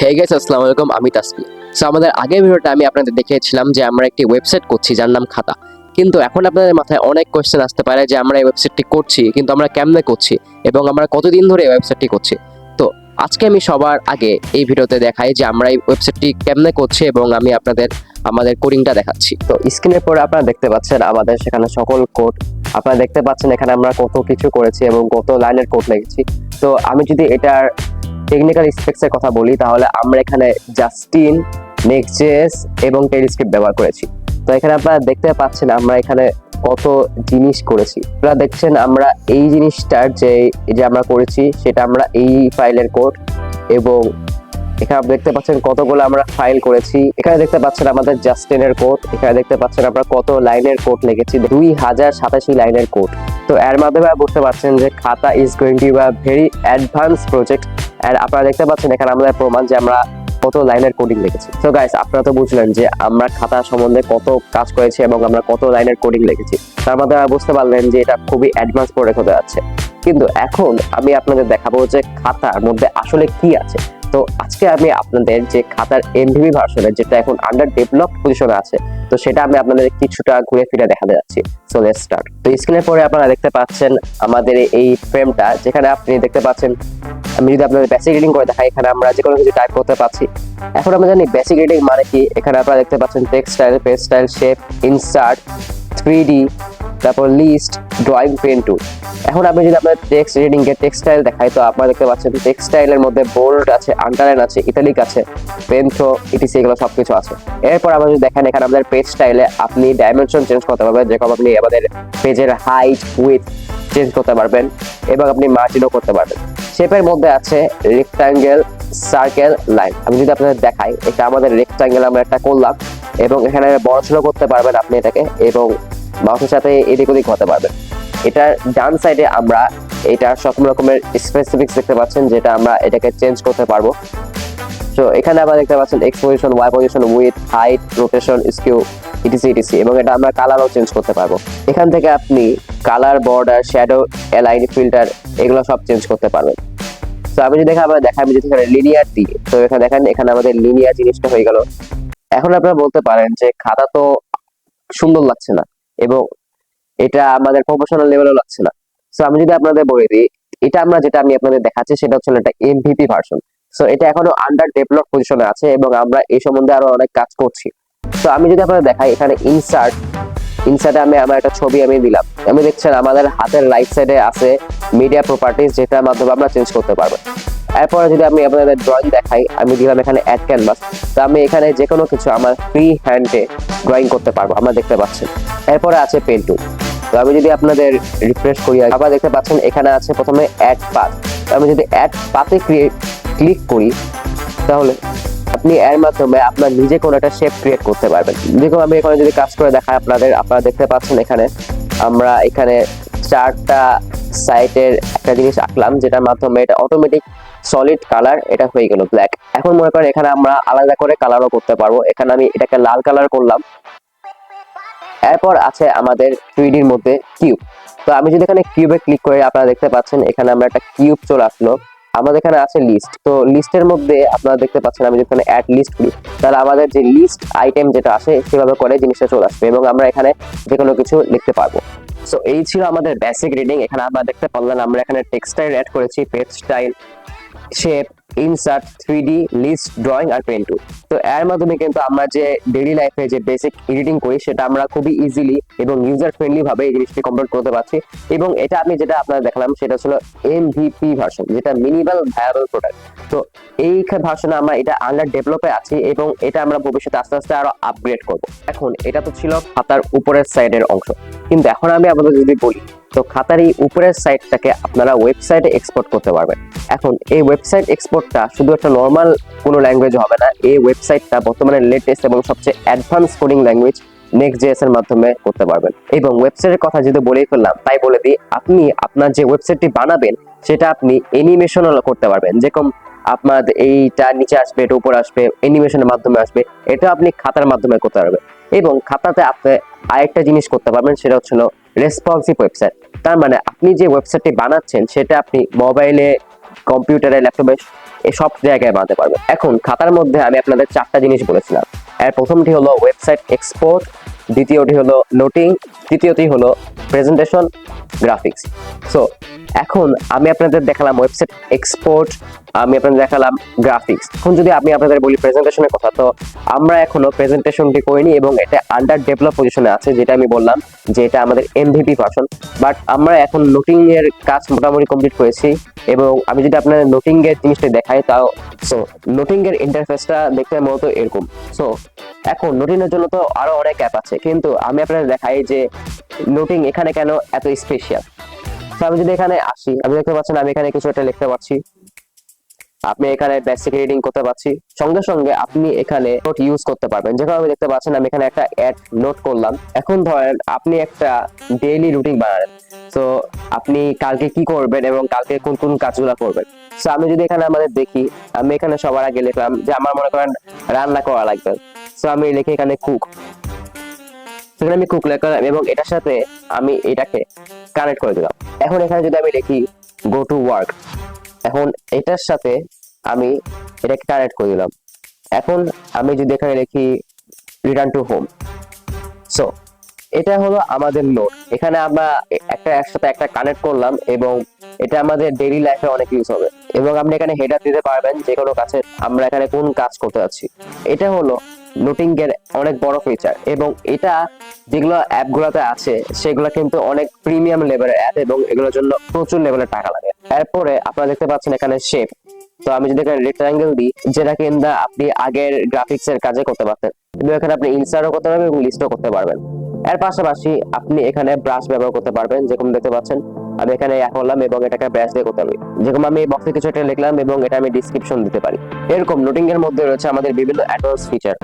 Hey guys, আসসালামু আলাইকুম। আমি তাসবিহ। সো আমাদের আগের ভিডিওটা আমি আপনাদের দেখিয়েছিলাম যে আমরা একটি ওয়েবসাইট করছি যার নাম খাতা। কিন্তু এখন আপনাদের মাথায় অনেক কোয়েশ্চেন আসতে পারে যে আমরা এই ওয়েবসাইটটি করছি, কিন্তু আমরা কেমনে করছি এবং আমরা কতদিন ধরে এই ওয়েবসাইটটি করছি। তো আজকে আমি সবার আগে এই ভিডিওতে দেখাই যে আমরা এই ওয়েবসাইটটি কেমনে করছি এবং আমি আপনাদের আমাদের কোডিংটা দেখাচ্ছি। তো স্ক্রিনের পরে আপনারা দেখতে পাচ্ছেন আমাদের সেখানে সকল কোড। আপনারা দেখতে পাচ্ছেন এখানে আমরা কত কিছু করেছি এবং কত লাইনের কোড লিখেছি। তো আমি যদি এটার টেকনিক্যাল স্পেকস এর কথা বলি তাহলে আমরা এখানে জাস্টিন, নেক্সট.জেএস এবং টেলস্ক্রিপ্ট ব্যবহার করেছি। তো এখানে আপনারা দেখতে পাচ্ছেন আমরা এখানে কত জিনিস করেছি। আপনারা দেখছেন আমরা এই জিনিসটার যে আমরা করেছি সেটা আমরা এই ফাইলের কোড, এবং এখানে আপনি দেখতে পাচ্ছেন কতগুলো আমরা ফাইল করেছি। এখানে দেখতে পাচ্ছেন আমাদের জাস্টিনের কোড। এখানে দেখতে পাচ্ছেন আমরা কত লাইনের কোড লিখেছি, 2087 লাইনের কোড। তো এর মাধ্যমে বুঝতে পারছেন যে Khata is going to be a very advance project. আর আপনারা দেখতে পাচ্ছেন এখানে আমাদের প্রমাণ যে আমরা কত লাইনের কোডিং লিখেছি। তো গাইস, আপনারা তো বুঝলেন যে আমরা খাতা সম্বন্ধে কত কাজ করেছি এবং আমরা কত লাইনের কোডিং লিখেছি। তার মাধ্যমে বুঝতে পারলেন যে এটা খুবই অ্যাডভান্স প্রজেক্ট হতে যাচ্ছে। কিন্তু এখন আমি আপনাদের দেখাবো যে খাতার মধ্যে আসলে কি আছে। তো আজকে আমি আপনাদের যে খাতার এমভিপি ভার্সনের, যেটা এখন আন্ডার ডেভেলপ পজিশনে আছে, তো সেটা আমি আপনাদের কিছুটা ঘুরে ফিরে দেখাতে যাচ্ছি। So let's start. তো স্ক্রিনের পরে আপনারা দেখতে পাচ্ছেন আমাদের এই ফ্রেমটা, যেখানে আপনি দেখতে পাচ্ছেন আমি যদি আপনাদের বেসিক রিডিং করে দেখাই, এখানে আমরা যে কোনো কিছু টাইপ করতে পারছি। এখন আমরা জানি বেসিক রিডিং মানে কি। এখানে আপনারা দেখতে পাচ্ছেন textile, page style, shape, insert, 3D, তারপর লিস্ট, ড্রয়িং, পেন টুল। এখন আপনি যদি আপনার টেক্সট রিডিং এর টেক্সটাইল দেখাই, তো আপনারা দেখতে পাচ্ছেন টেক্সটাইলের মধ্যে বোল্ড আছে, আন্ডারলাইন আছে, ইটালিক আছে, পেন থ্রো, ইটিসি, এগুলো সবকিছু আছে। এরপর আমরা যদি দেখেন এখানে আমাদের পেজ স্টাইলে আপনি ডাইমেনশন চেঞ্জ করতে পারবেন, যেরকম আপনি আমাদের পেজের হাইট, উইডথ চেঞ্জ করতে পারবেন এবং আপনি মার্জিনও করতে পারবেন। শেপের মধ্যে আছে রেক্টাঙ্গেল, সার্কেল, লাইন। আমি যদি আপনাদের দেখাই, এটা আমাদের রেক্টাঙ্গেল আমরা একটা করলাম এবং এখানে বড়সড় করতে পারবেন আপনি এটাকে, এবং মাউসের সাথে এদিক ওদিক হতে পারবেন। এটার ডান সাইডে আমরা এটা সব রকমের স্পেসিফিক্স দেখতে পাচ্ছেন, যেটা আমরা এটাকে চেঞ্জ করতে পারবো। তো এখানে আমরা দেখতে পাচ্ছেন x position, y position, width, height, rotation, skew, ETC, এবং এটা আমরা কালারও চেঞ্জ করতে পারবো। এখান থেকে আপনি colour, border, shadow, align, filter, এগুলো সব চেঞ্জ করতে পারবেন। তো আমি যদি দেখাই আমি যদি এখানে লিনিয়ার দিই, তো এখানে দেখেন এখানে আমাদের লিনিয়ার জিনিসটা হয়ে গেল। এখন আপনারা বলতে পারেন যে খাতা তো সুন্দর লাগছে না এবং এটা আমাদের প্রফেশনাল লেভেলও লাগছে না। সো আমি যদি আপনাদের বলে দিই, এটা আমরা যেটা আমি আপনাদের দেখাচ্ছি সেটা হচ্ছে একটা এমভিপি ভার্সন। সো এটা এখনো আন্ডার ডেভেলপ পজিশনে আছে এবং আমরা এই সম্বন্ধে আরো অনেক কাজ করছি। তো আমি যদি আপনাদের দেখাই, এখানে ইনসার্টে আমি আমার একটা ছবি আমি দিলাম। আমি দেখছেন আমাদের হাতের রাইট সাইডে আছে মিডিয়া প্রপার্টিজ, যেটার মাধ্যমে আমরা চেঞ্জ করতে পারবো। এরপরে যদি আমি আপনাদের ড্রয়িং দেখাই, আমি দিলাম এখানে অ্যাড ক্যানভাস। তো আমি এখানে যে কোনো কিছু আমার ফ্রি হ্যান্ডে ড্রয়িং করতে পারবো, আমরা দেখতে পাচ্ছেন। এরপরে আছে পেন টুল। তো আমি যদি আপনাদের রিফ্রেশ করি, আপনারা দেখতে পাচ্ছেন এখানে আছে প্রথমে অ্যাড পাথ। তো আমি যদি অ্যাড পাথে ক্লিক করি, তাহলে আপনি এর মাধ্যমে আপনার নিজে কোনো একটা শেপ ক্রিয়েট করতে পারবেন। দেখুন আমি এখানে যদি কাজ করে দেখাই আপনারা দেখতে পাচ্ছেন এখানে আমরা এখানে 4টা সাইটের একটা জিনিস আঁকলাম, যেটার মাধ্যমে এটা অটোমেটিক সলিড কালার এটা হয়ে গেল ব্ল্যাক। এখন মনে করেন এখানে আমরা আলাদা করে কালারও করতে পারবো। এখানে আমি এটাকে লাল কালার করলাম। এরপর আছে আমাদের 3Dর মধ্যে কিউব। তো আমি যদি এখানে কিউবে ক্লিক করে, আপনারা দেখতে পাচ্ছেন এখানে আমরা একটা কিউব চলে আসলো। আমাদের এখানে আছে লিস্ট। তো লিস্টের মধ্যে আপনারা দেখতে পাচ্ছেন আমি যদি এখানে অ্যাড লিস্ট করি, তাহলে আমাদের যে লিস্ট আইটেম যেটা আসে সেভাবে করে জিনিসটা চলে আসবে এবং আমরা এখানে যে কোনো কিছু লিখতে পারবো। সো এই ছিল আমাদের বেসিক রিডিং। এখানে আপনারা দেখতে পারলেন আমরা এখানে টেক্সটাইল অ্যাড করেছি, page style, shape, insert, 3D, list, drawing আর পেন টুল। তো এর মাধ্যমে কিন্তু আমরা যে ডেইলি লাইফে যে বেসিক এডিটিং করি সেটা আমরা খুবই ইজিলি এবং ইউজার ফ্রেন্ডলি ভাবে এই জিনিসটি কমপ্লিট করতে পারছি। এবং এটা আমি যেটা আপনাদের দেখালাম সেটা ছিল এমভিপি ভার্সন, যেটা মিনিমাল ভায়াবল প্রোডাক্ট। তো এই ভার্সনে আমরা এটা আন্ডার ডেভেলপে আছি এবং এটা আমরা ভবিষ্যতে আস্তে আস্তে আরো আপগ্রেড করব। এখন এটা তো ছিল খাতার উপরের সাইডের অংশ, কিন্তু এখন আমি আপনাদের যদি বলি, তো খাতার এই উপরের সাইডটাকে আপনারা ওয়েবসাইটে এক্সপোর্ট করতে পারবেন। এখন এই ওয়েবসাইট এক্সপোর্টটা শুধু একটা নর্মাল কোনো ল্যাঙ্গুয়েজ হবে না, এই ওয়েবসাইটটা বর্তমানে লেটেস্ট এবং সবচেয়ে অ্যাডভান্স কোডিং ল্যাঙ্গুয়েজ নেক্সট.জেএস এর মাধ্যমে করতে পারবেন। এবং ওয়েবসাইটের কথা যদি বলেই ফেললাম, তাই বলে দিই, আপনি আপনার যে ওয়েবসাইটটি বানাবেন সেটা আপনি অ্যানিমেশনও করতে পারবেন। যেরকম আপনার এইটা নিচে আসবে, এটা উপরে আসবে, অ্যানিমেশনের মাধ্যমে আসবে, এটা আপনি খাতার মাধ্যমে করতে পারবেন। এবং খাতাতে আপনি আরেকটা জিনিস করতে পারবেন, সেটা হচ্ছিল রেসপন্সিভ ওয়েবসাইট। তার মানে আপনি যে ওয়েবসাইটটি বানাচ্ছেন সেটা আপনি মোবাইলে, কম্পিউটারে, ল্যাপটপে সব জায়গায় বানাতে পারবেন। এখন খাতার মধ্যে আমি আপনাদের 4টা জিনিস বলেছিলাম। এর প্রথমটি হলো ওয়েবসাইট এক্সপোর্ট, দ্বিতীয়টি হলো নোটিং, তৃতীয়টি হলো প্রেজেন্টেশন, গ্রাফিক্স। সো এখন আমি আপনাদের দেখালাম ওয়েবসাইট এক্সপোর্ট, আমি আপনাদের দেখালাম গ্রাফিক্স। এখন যদি আমি আপনাদের বলি প্রেজেন্টেশনের কথা, তো আমরা এখনো প্রেজেন্টেশনটি করিনি এবং এটা আন্ডার ডেভেলপ পজিশনে আছে, যেটা আমি বললাম যে এটা আমাদের এমভিপি ভার্সন। বাট আমরা এখন নোটিং এর কাজ মোটামুটি কমপ্লিট করেছি এবং আমি যদি আপনাদের নোটিং এর জিনিসটা দেখাই, তাও সো নোটিং এর ইন্টারফেসটা দেখতে মূলত এরকম। সো এখন নোটিং এর জন্য তো আরো অনেক অ্যাপ আছে, কিন্তু আমি আপনাদের দেখাই যে নোটিং এখানে কেন এত স্পেশাল। তো আমি যদি এখানে আসি, আমি দেখতে পাচ্ছেন আমি এখানে কিছু একটা লিখতে পারছি, আপনি এখানে বেসিক রিডিং করতে পারছি, সঙ্গে সঙ্গে আপনি এখানে নোট ইউজ করতে পারবেন। যেভাবে আমি দেখতে পাচ্ছেন আমি এখানে একটা অ্যাড নোট করলাম। এখন ধরেন আপনি একটা ডেইলি রুটিন বানালেন, তো আপনি কালকে কি করবেন এবং কালকে কোন কোন কাজগুলো করবেন। তো আমি যদি এখানে আমাদের দেখি, আমি এখানে সবার আগে লিখলাম যে আমার মনে করেন রান্না করা লাগবে, তো আমি লিখে এখানে কুক, সেখানে আমি কুক লিখলাম এবং এটার সাথে আমি এটাকে কানেক্ট করে দিলাম। এখন এখানে যদি আমি লিখি গো টু ওয়ার্ক, এখন এটার সাথে আমি এটাকে কানেক্ট করে দিলাম। এখন আমি যদি এখানে লিখি রিটার্ন টু হোম, সো এটা হলো আমাদের নোট। এখানে আমরা একটা একসাথে একটা কানেক্ট করলাম এবং এটা আমাদের ডেইলি লাইফে অনেক ইউজ হবে। এবং আপনি এখানে হেডার দিতে পারবেন যে কোনো কাছে আমরা এখানে কোন কাজ করতে যাচ্ছি। এটা হলো নোটিং এর অনেক বড় ফিচার এবং এটা যেগুলো অ্যাপগুলোতে আছে সেগুলো কিন্তু অনেক প্রিমিয়াম লেভেলের অ্যাপ এবং এগুলোর জন্য প্রচুর লেভেলের টাকা লাগে। এরপরে আপনারা দেখতে পাচ্ছেন এখানে শেপ, তো আমি যদি এখানে রেক্টাঙ্গেল দিই, যেটা কিন্তু আপনি আগের গ্রাফিক্স এর কাজে করতে পারতেন, কিন্তু এখানে আপনি ইনসার্টও করতে পারবেন এবং লিস্টও করতে পারবেন। এর পাশাপাশি আপনি এখানে ব্রাশ ব্যবহার করতে পারবেন, যেরকম দেখতে পাচ্ছেন আমি এখানে করলাম এবং এটাকে ব্রাশ দিয়ে করতে পারি। যেরকম আমি বক্সে কিছু একটা লিখলাম এবং এটা আমি ডিসক্রিপশন দিতে পারি। এরকম নোটিং এর মধ্যে রয়েছে আমাদের বিভিন্ন অ্যাডভান্স ফিচার।